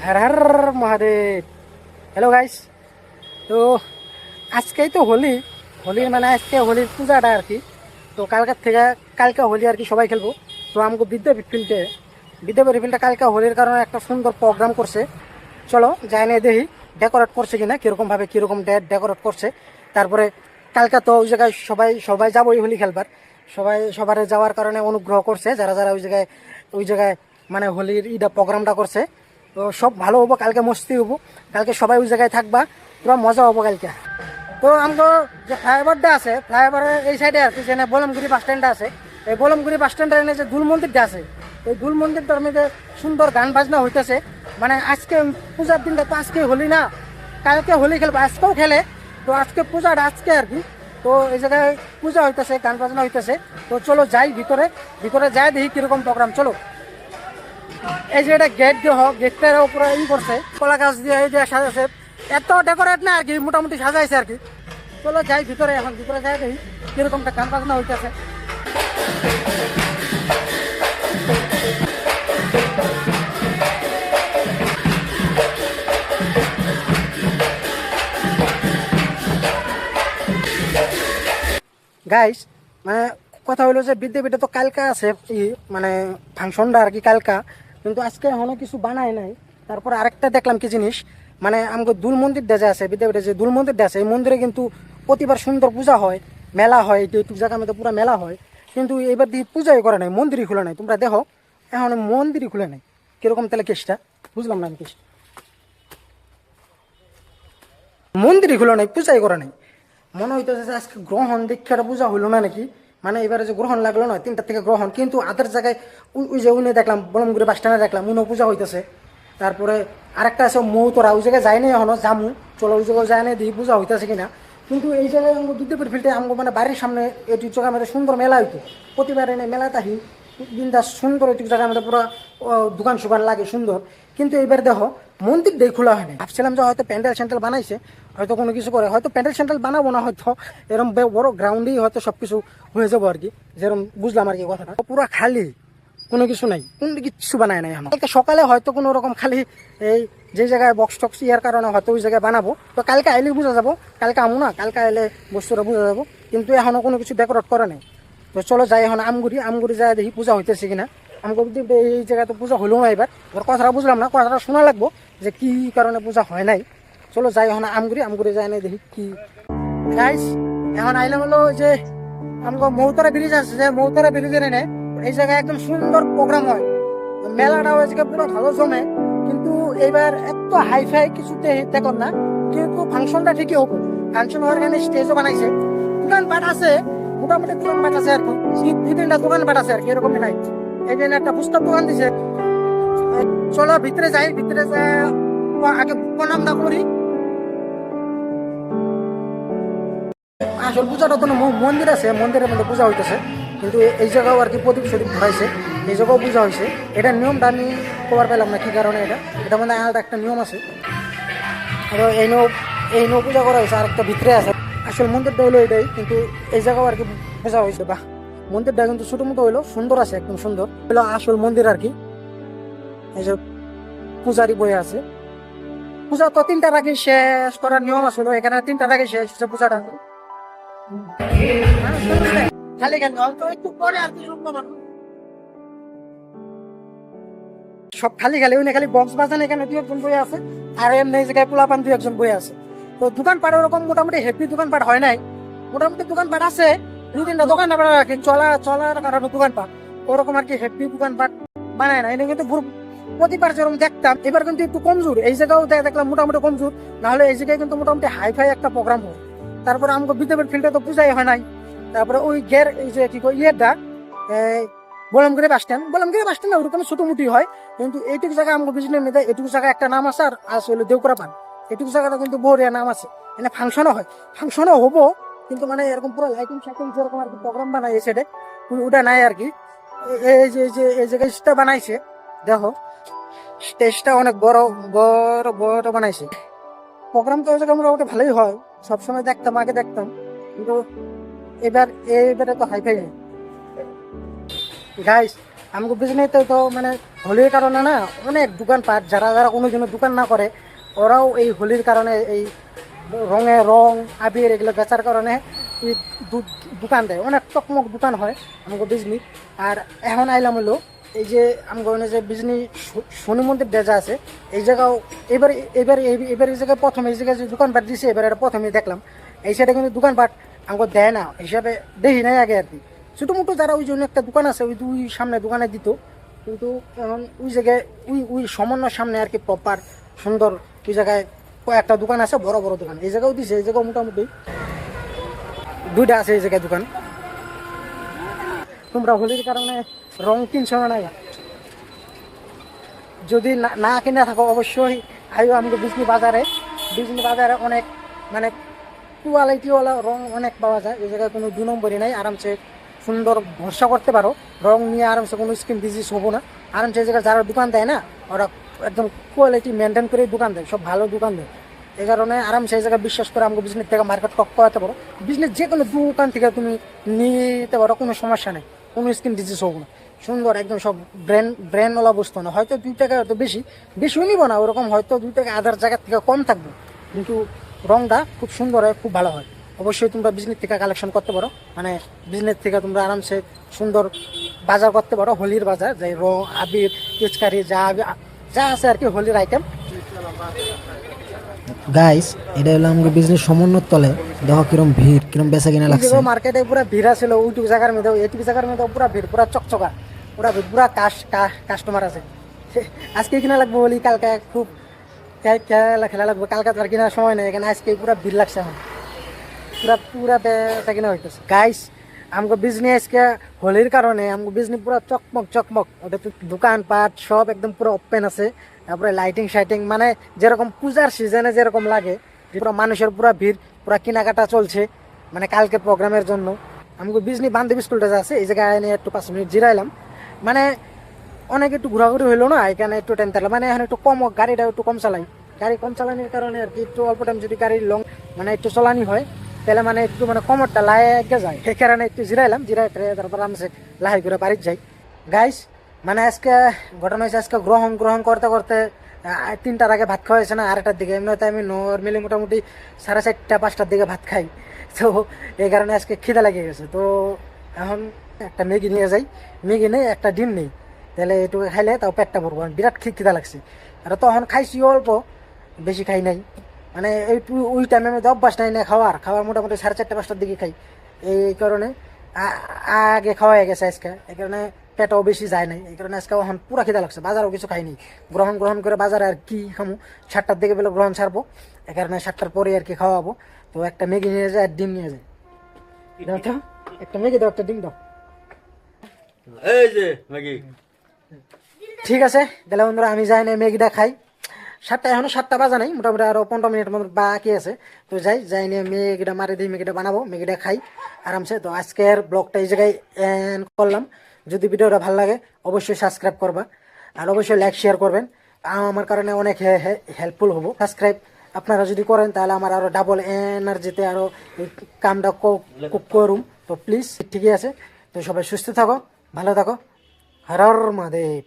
Har Har Mahadev. Hello guys, তো আজকেই তো হোলি। হোলির মানে আজকে হোলির পূজাটা আর কি। তো কালকার থেকে কালকে হোলি আর কি সবাই খেলবো। তো আমাকে বিদ্যাপীঠ ফিল্ডে কালকে হোলির কারণে একটা সুন্দর প্রোগ্রাম করছে। চলো যাই না দেখি ডেকোরেট করছে কিনা, কীরকমভাবে কীরকম ডেকোরেট করছে। তারপরে কালকে তো ওই জায়গায় সবাই সবাই যাবো ওই হোলি খেলবার। সবার যাওয়ার কারণে অনুগ্রহ করছে যারা যারা ওই জায়গায় মানে হোলির প্রোগ্রামটা করছে। তো সব ভালো হবো, কালকে মস্তি হবো, কালকে সবাই ওই জায়গায় থাকবা, পুরো মজা হবো কালকে। তো আমাকে যে ফ্লাইওভারটা আছে, ফ্লাইওভারের এই সাইডে আর কি যেখানে বলমগুড়ি বাস স্ট্যান্ডটা আছে, এই বলমগুড়ি বাস স্ট্যান্ডের এনে যে দুল মন্দিরটা আছে, এই দুল মন্দিরটার মধ্যে সুন্দর গান বাজনা হইতেছে। মানে আজকে পূজার দিনটা তো আজকে হোলি না, কালকে হোলি খেলবো, আজকেও খেলে। তো আজকে পূজাটা আজকে আর কি। তো এই জায়গায় পূজা হইতেছে, গান বাজনা হইতেছে। তো চলো যাই ভিতরে, ভিতরে যাই দেখি কিরকম প্রোগ্রাম। চলো, এই যে এটা গেট দিয়ে হোক, গেটটার উপরে করছে কলা গাছ দিয়ে এই যে সাজাচ্ছে। এত ডেকোরেট না আর কি, মোটামুটি সাজাইছে আর কি। চলো যাই ভিতরে, এখন ভিতরে যাই দেখি কিরকমটা গান বাজনা হইতেছে। গাইস, মানে কথা হলো যে বিদ্যাপীঠে তো কালকা আছে মানে ফাংশনটা আর কি কালকা, কিন্তু আজকে এখনো কিছু বানায় নাই। তারপরে আরেকটা দেখলাম কি জিনিস, মানে আমাকে দুল মন্দির দেখা আছে বিদ্যাপীঠে, যে দুল মন্দির আছে এই মন্দিরে কিন্তু প্রতিবার সুন্দর পূজা হয়, মেলা হয়, এইটুকু জায়গার মধ্যে পুরো মেলা হয়। কিন্তু এবার দিয়ে পূজাই করে নাই, মন্দিরই খুলে নাই। তোমরা দেখো এখন মন্দিরই খুলে নাই, কিরকম তাহলে কেসটা বুঝলাম না আমি। কেস মন্দিরই খুলে নাই, পূজাই করে নাই। মনে হইতেছে যে আজকে গ্রহণ দীক্ষার পূজা হইলো না নাকি। মানে এবারে যে গ্রহণ লাগলো না, 3টার থেকে গ্রহণ, কিন্তু আদার জায়গায় ওই যে উনি দেখলাম বলমগুড়ি বাস স্ট্যান্ডে দেখলাম উনিও পূজা হইতেছে। তারপরে আরেকটা আছে মৌতরা, ওই জায়গায় যায়নি এখনো, জামু চলো ওই জায়গায় যায় না দিই পূজা হইতেছে কিনা। কিন্তু এই জায়গায় আমাকে বিদ্যাপীঠ ফিল্ডে আমাকে মানে বাড়ির সামনে এটি জায়গা আমাদের সুন্দর মেলা হইতো। প্রতিবার এনে মেলাতে আহি বিন্দাস সুন্দর ওইটুকু জায়গা আমাদের পুরো দোকান সুকান লাগে সুন্দর। কিন্তু এবার দেখো মন্দির দিয়ে খোলা হয়নি। ভাবছিলাম যে হয়তো প্যান্ডেল স্যান্ডেল বানাইছে, হয়তো কোনো কিছু করে, হয়তো প্যান্ডেল স্যান্ডেল বানাবো না, হয়তো এরকম বড় গ্রাউন্ডেই হয়তো সব কিছু হয়ে যাবো আর কি, যেরকম বুঝলাম আর কি কথাটা। পুরো খালি, কোনো কিছু নাই, কোনো কিছু বানায় নাই এখন। কালকে সকালে হয়তো কোনো রকম খালি এই যে জায়গায় বক্স টক্স ইয়ার কারণে হয়তো ওই জায়গায় বানাবো। তো কালকে আইলেই বোঝা যাবো, কালকে আমু না, কালকে আইলে বস্তুটা বোঝা যাবো। কিন্তু এখনো কোনো কিছু ডেকোরেট করে নাই। তো চলো যাই এখন আমগুড়ি যায় দেখি পূজা হইতেছে কিনা। আমগুড়ি এই জায়গায় তো পূজা হলো না, এবার কথাটা বুঝলাম না, কথাটা শোনা লাগবো যে কি কারণে পূজা হয় নাই। চলো যাই এখন আমগুড়ি যায় নাই দেখি কি। গাইস, এখন আইলাম হলো যে আমাকে মৌতরা ব্রিজ আছে, যে মৌতরা ব্রিজের এনে এই জায়গায় একদম সুন্দর প্রোগ্রাম হয়, মেলাটা ওই জায়গায় পুরো ভালো জমে। কিন্তু এইবার এত হাইফাই কিছুতে দেখুন না, কিন্তু ফাংশনটা ঠিকই হবো। ফাংশন হওয়ার কারণে স্টেজও বানাইছে, দোকানপাট আছে, মোটামুটি দোকানপাট আছে আর কি, 2-3টা দোকানপাট আছে আর কি, এরকম নাই। এই জন্য একটা পুস্তক দোকান দিছে। চলো ভিতরে যাই, ভিতরে যাই আগে প্রণামটা করি। আসল পূজাটা তো মন্দির আছে, মন্দিরের মধ্যে পূজা হইতেছে। কিন্তু এই জায়গাও আর কি প্রদীপ সদীপ ধরাইছে, এই জায়গাও পূজা হয়েছে। এটার নিয়মটা আমি খবর পেলাম না কি কারণে, এটা মানে আলাদা একটা নিয়ম আছে। এই নৌ পূজা করা হয়েছে, আর একটা ভিতরে আছে। আসল মন্দিরটা হলো এটাই, কিন্তু এই জায়গাও আর কি পূজা হয়েছে। বাহ, মন্দিরটা কিন্তু ছোটো মোটো হইলো, সুন্দর আছে, একদম সুন্দর হলো আসল মন্দির আর কি। এই যে পূজারি বই আছে, পূজা তো 3টার আগে শেষ করার নিয়ম আসলো, এখানে 3টার আগে শেষ হচ্ছে পূজাটা। খালি কেন অল্প একটু পরে আর কি সব খালি খালি, ওই খালি বক্স বাজান এখানে 2-1 বই আছে, আর এমনি এই জায়গায় পোলাপান 2-1 বই আছে। তো দোকানপাট ওরকম মোটামুটি হেভি দোকানপাট হয় নাই, মোটামুটি দোকানপাট আছে 2-3টা দোকান রাখি চলার কারণে দোকানপাট ওরকম আর কি হেভি দোকানপাট বানায় না। এনে কিন্তু প্রতিবার যেরকম দেখতাম, এবার কিন্তু একটু কমজোর। এই জায়গাও দেখলাম মোটামুটি কমজোর, নাহলে এই জায়গায় কিন্তু মোটামুটি হাইফাই একটা প্রোগ্রাম হয়। তারপরে আমাকে বিদ্যাপীঠ ফিল্ডে তো পূজাই হয় নাই। তারপরে ওই গের এই যে কি ইয়েটা বলমগিরি বাস স্ট্যান্ড ওরকম ছোটমুটি হয়। কিন্তু এইটুকু জায়গা আমাকে বিজনেস মেয়েদের এটুকু জায়গায় একটা নাম আছে, আর আছে হলো দেউকরা পান। এটুকু জায়গাটা কিন্তু বড়িয়া নাম আছে, মানে ফাংশনও হয়, ফাংশনও হবো। কিন্তু মানে এরকম পুরো লাইটিং শাইটিং যেরকম আর কি প্রোগ্রাম বানাই সেটা ওটা নাই আর কি। এই জায়গাটা বানাইছে, দেখো স্টেজটা অনেক বড় বড় বড় বানাইছে। প্রোগ্রাম তো ওই জায়গায় মোটামুটি ভালোই হয়, সবসময় দেখতাম, আগে দেখতাম। কিন্তু এবারে তো হাইফাই নেই। গাইস আমাকে বিজনেসে তো মানে হোলির কারণে না অনেক দোকানপাট যারা যারা কোনো জন্য দোকান না করে ওরাও এই হোলির কারণে এই রং আবির এগুলো বেচার কারণে এই দোকান দেয়, অনেক চকমক দোকান হয় আমাকে বিজনি। আর এখন আইলাম হলো এই যে আমাকে যে বিজনি শনি মন্দির ডেজা আছে এই জায়গাও এবার এবার এবার এই জায়গায় প্রথম এই জায়গায় যে দোকানপাট দিছে এবার এটা প্রথমেই দেখলাম। এই সাইডে কিন্তু দোকানপাট আমাকে দেয় না হিসাবে দেখি নাই আগে আর কি। ছোটো মোটো যারা ওই জন্য একটা দোকান আছে ওই দুই সামনে দোকানে দিত, কিন্তু এখন ওই জায়গায় ওই সামান্য সামনে আর কি প্রপার সুন্দর ওই জায়গায় কয়েকটা দোকান আছে, বড় বড় দোকান এই জায়গাও দিছে। এই জায়গাও মোটামুটি দুইটা আছে এই জায়গায় দোকান। তোমরা হোলির কারণে রং কিনছো না নাই? যদি না কিনে থাকো অবশ্যই আইও আমাকে বিজনি বাজারে অনেক মানে কোয়ালিটিওয়ালা রং অনেক পাওয়া যায়। এই জায়গায় কোনো 2 নম্বরই নাই, আরামসে সুন্দর ভরসা করতে পারো রং নিয়ে, আরামসে কোনো স্কিন ডিজিজ হবো না। আরামসে এই জায়গায় যারা দোকান দেয় না ওরা একদম কোয়ালিটি মেনটেন করে দোকান দেয়, সব ভালো দোকান দেয়। এই কারণে আরামসে এই জায়গায় বিশ্বাস করে আমাকে বিজনেস থেকে মার্কেট করাতে পারো। বিজনেস যে কোনো দোকান থেকে তুমি নিতে পারো, কোনো সমস্যা নেই, কোনো স্কিন ডিজিজ হবো না। সুন্দর একদম সব ব্র্যান্ডওয়ালা বস্তু না, হয়তো 2 টাকা হয়তো বেশিও নিব না ওরকম, হয়তো 2 টাকা আধার জায়গার থেকে কম থাকবে, কিন্তু রংটা খুব সুন্দর হয়, খুব ভালো হয়। অবশ্যই তোমরা বিজনেস থেকে কালেকশন করতে পারো, মানে বিজনেস থেকে তোমরা আরামসে সুন্দর বাজার করতে পারো, হোলির বাজার যে রং আবির পিচকারি যা আছে আর কি হোলির আইটেম। গাইস এটা হলো আমাদের বিজনেস সমন্বয় তলে, দেখো কিরম ভিড়, কিরম বেচা কিনা লাগছে। মার্কেটে পুরো ভিড় ছিল, ওইটুকু জায়গার মধ্যে এইটুকু জায়গার মধ্যে পুরো ভিড়, পুরো চকচকা, পুরো ভিড়, পুরো কাস্টমার আছে। আজকে কিনা লাগবে বলি কালকে খুব খেলা লাগবে, কালকে তো আর কেনার সময় নেই, এখানে আজকে পুরো ভিড় লাগছে এখন, পুরা বেচা কিনা হইতেছে। গাইস আমাকে বিজনেস আজকে হোলির কারণে আমাকে বিজনেস পুরো চকমক ওদের দোকানপাট সব একদম পুরো ওপেন আছে। তারপরে লাইটিং মানে যেরকম পূজার সিজনে যেরকম লাগে পুরো মানুষের পুরো ভিড়, পুরো কেনাকাটা চলছে মানে কালকে প্রোগ্রামের জন্য। আমাকে বিজনেস বান্ধবী স্কুলটা আছে এই জায়গায় এনে একটু 5 মিনিট জিরাইলাম, মানে অনেক একটু ঘোরাঘুরি হইলো না, এখানে একটু টাইম থাকলাম, মানে এখন একটু কম গাড়িটা একটু কম চালাই, গাড়ি কম চালানোর কারণে আর কি একটু অল্প টাইম যদি গাড়ি মানে একটু চালানি হয় তাহলে মানে একটু মানে কমরটা লাগে যায়, সেই কারণে একটু জিরাইলাম, জিরাই তারপর আরামসে লাহাই করে বাড়ির যাই। গাইস মানে আজকে ঘটনা হয়েছে, আজকে গ্রহণ করতে করতে 3টার আগে ভাত খাওয়া হয়েছে না, 8টার দিকে। এমনিতে আমি নর্মালি মোটামুটি 4:30-5টার দিকে ভাত খাই, তো এই কারণে আজকে খিদা লেগে গেছে। তো এখন একটা ম্যাগি নিয়ে যাই, ম্যাগি নেই একটা ডিম নেই, তাহলে এটুকু খাইলে তাও পেটটা ভরবো, বিরাট খিদা লাগছে। আর তখন খাইছি অল্প, বেশি খাই নাই, মানে ওই টাইমে আমি অভ্যাস নাই না খাওয়ার মোটামুটি 4:30-5টার দিকে খাই, এই কারণে আগে খাওয়া হয়ে গেছে আজকে, এই কারণে পেটও বেশি যায় নাই, এই কারণে আজকে এখন পুরা খিদা লাগছে। বাজারও কিছু খাইনি, গ্রহণ করে বাজারে আর কি খামু, 7টার দিকে বেলা গ্রহণ ছাড়বো, এই কারণে 7টার পরে আর কি খাওয়াবো। তো একটা ম্যাগি নিয়ে যায় আর ডিম নিয়ে যায়, দাও তো একটা ম্যাগি দাও, একটা ডিম দাও। এই যে ম্যাগি। ঠিক আছে তাহলে বন্ধুরা আমি যাই না, ম্যাগিটা খাই। 7টা এখনো 7টা বাজা নাই, মোটামুটি আরো 15 মিনিট মতো বাকি আছে। তো যাই নিয়ে ম্যাগিটা মারি দিই, ম্যাগিটা বানাবো, ম্যাগিটা খাই আরামসে। তো আজকের ব্লগটা এই জায়গায় এন্ড করলাম। যদি ভিডিওটা ভালো লাগে অবশ্যই সাবস্ক্রাইব করবা, আর অবশ্যই লাইক শেয়ার করবেন, আমার কারণে অনেক হেল্পফুল হবো। সাবস্ক্রাইব আপনারা যদি করেন তাহলে আমার আরো ডাবল এনার্জিতে আরো এই কামটা করুম। তো প্লিজ ঠিকই আছে, তো সবাই সুস্থ থাকো, ভালো থাকো, হর হর মহাদেব।